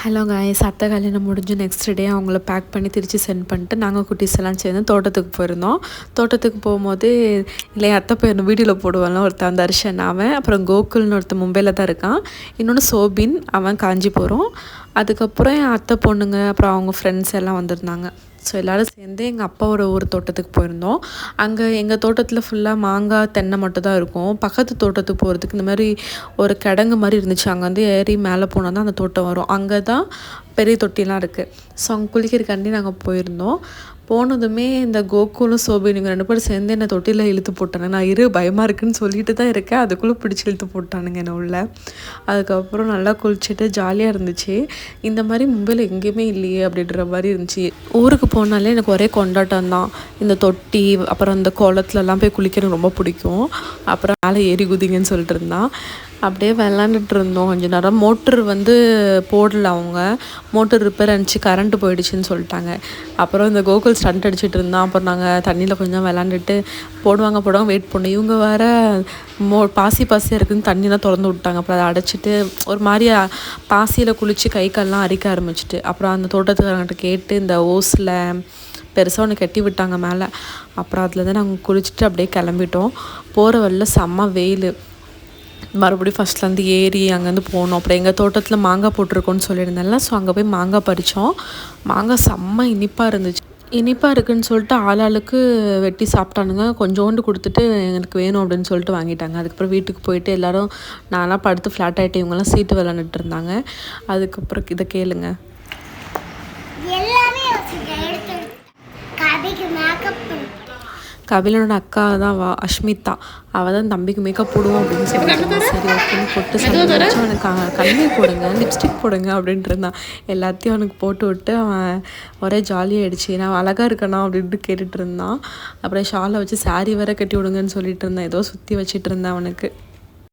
Hello guys, அத்தை கல்யாணம் முடிஞ்சு நெக்ஸ்ட் டே அவங்கள பேக் பண்ணி திருச்சி சென்ட் பண்ணிட்டு நாங்கள் குட்டீஸ் எல்லாம் சேர்ந்து தோட்டத்துக்கு போயிருந்தோம். தோட்டத்துக்கு போகும்போது இல்லை அத்தை போய் வீடியோவில் போடுவாங்க ஒருத்தன் தர்ஷன், அவன் அப்புறம் கோகுல்னு ஒருத்தன் மும்பையில் தான் இருக்கான், இன்னொன்று சோபின் அவன் காஞ்சிபுரம். அதுக்கப்புறம் என் அத்தை பொண்ணுங்க அப்புறம் அவங்க ஃப்ரெண்ட்ஸ் எல்லாம் வந்திருந்தாங்க. ஸோ எல்லோரும் சேர்ந்து எங்கள் அப்பாவோட ஊர் தோட்டத்துக்கு போயிருந்தோம். அங்கே எங்கள் தோட்டத்தில் ஃபுல்லாக மாங்காய் தென்னை மட்டும் தான் இருக்கும். பக்கத்து தோட்டத்துக்கு போகிறதுக்கு இந்த மாதிரி ஒரு கிடங்கு மாதிரி இருந்துச்சு. அங்கே வந்து ஏறி மேலே போனால் தான் அந்த தோட்டம் வரும். அங்கே தான் பெரிய தொட்டிலாம் இருக்குது. ஸோ அங்கே குளிக்கிறக்காண்டி நாங்கள் போயிருந்தோம். போனதுமே இந்த கோகுலும் சோபின் இவங்க 2 பேரும் சேர்ந்து என்னை தொட்டியில் இழுத்து போட்டாங்க. நான் பயமாக இருக்குன்னு சொல்லிட்டு தான் இருக்கேன், அதுக்குள்ளே பிடிச்சி இழுத்து போட்டானுங்க என்னை உள்ள. அதுக்கப்புறம் நல்லா குளிச்சுட்டு ஜாலியாக இருந்துச்சு. இந்த மாதிரி மும்பையில் எங்கேயுமே இல்லையே அப்படின்ற மாதிரி இருந்துச்சு. ஊருக்கு போனாலே எனக்கு ஒரே கொண்டாட்டம் தான். இந்த தொட்டி அப்புறம் இந்த குளத்துலலாம் போய் குளிக்கிறது ரொம்ப பிடிக்கும். அப்புறம் மேலே ஏறி குதிங்கன்னு சொல்லிட்டு இருந்தான். அப்படியே விளாண்டுட்டு இருந்தோம் கொஞ்சம் நேரம். மோட்ரு வந்து போடல, அவங்க மோட்டர் ரிப்பேர் ஆனிச்சு, கரண்ட்டு போயிடுச்சுன்னு சொல்லிட்டாங்க. அப்புறம் இந்த கோகுல் ஸ்டண்ட் அடிச்சுட்டு இருந்தான். அப்புறம் நாங்கள் தண்ணியில் கொஞ்சம் விளாண்டுட்டு போடுவாங்க வெயிட் பண்ணோம். இவங்க வேறு பாசியாக இருக்குதுன்னு தண்ணியெலாம் திறந்து விட்டாங்க. அப்புறம் அதை அடைச்சிட்டு ஒரு மாதிரி பாசியில் குளித்து கை கால்லாம் அரிக்க ஆரம்பிச்சிட்டு, அப்புறம் அந்த தோட்டத்துக்காரங்கிட்ட கேட்டு இந்த ஓஸில் பெருசாக ஒன்று கட்டி விட்டாங்க மேலே. அப்புறம் அதில் தான் நாங்கள் குளிச்சுட்டு அப்படியே கிளம்பிட்டோம். போகிற வழியில் செம்ம வெயில். மறுபடியும் ஃபஸ்ட்லேருந்து ஏறி அங்கேருந்து போனோம். அப்புறம் எங்கள் தோட்டத்தில் மாங்காய் போட்டிருக்கோன்னு சொல்லியிருந்தேன்ல, ஸோ அங்கே போய் மாங்காய் பறித்தோம். மாங்காய் செம்ம இனிப்பாக இருந்துச்சு. இனிப்பாக இருக்குதுன்னு சொல்லிட்டு ஆளாளுக்கு வெட்டி சாப்பிட்டானுங்க. கொஞ்சோண்டு கொடுத்துட்டு எனக்கு வேணும் அப்படின்னு சொல்லிட்டு வாங்கிட்டாங்க. அதுக்கப்புறம் வீட்டுக்கு போயிட்டு எல்லோரும் நான்லாம் படுத்து ஃப்ளாட் ஆகிட்டு இவங்கெல்லாம் சீட்டு விளாண்டுட்டு இருந்தாங்க. அதுக்கப்புறம் இதை கேளுங்க. கபிலனோட அக்கா தான் அஷ்மிதா, அவள் தான் தம்பிக்கு மேக்கப் போடுவோம் அப்படின்னு சொல்லிட்டு சரி ஓகேன்னு போட்டு சமைச்சு அவனுக்கு கண்ணீர் போடுங்க, லிப்ஸ்டிக் போடுங்க அப்படின்ட்டு இருந்தான். எல்லாத்தையும் அவனுக்கு போட்டு விட்டு அவன் ஒரே ஜாலியாகிடுச்சு. நான் அழகாக இருக்கணும் அப்படின்ட்டு கேட்டுட்டு இருந்தான். அப்புறம் ஷாலை வச்சு சாரி வேற கட்டி விடுங்கன்னு சொல்லிட்டு இருந்தேன். ஏதோ சுற்றி வச்சுட்டு இருந்தேன் அவனுக்கு.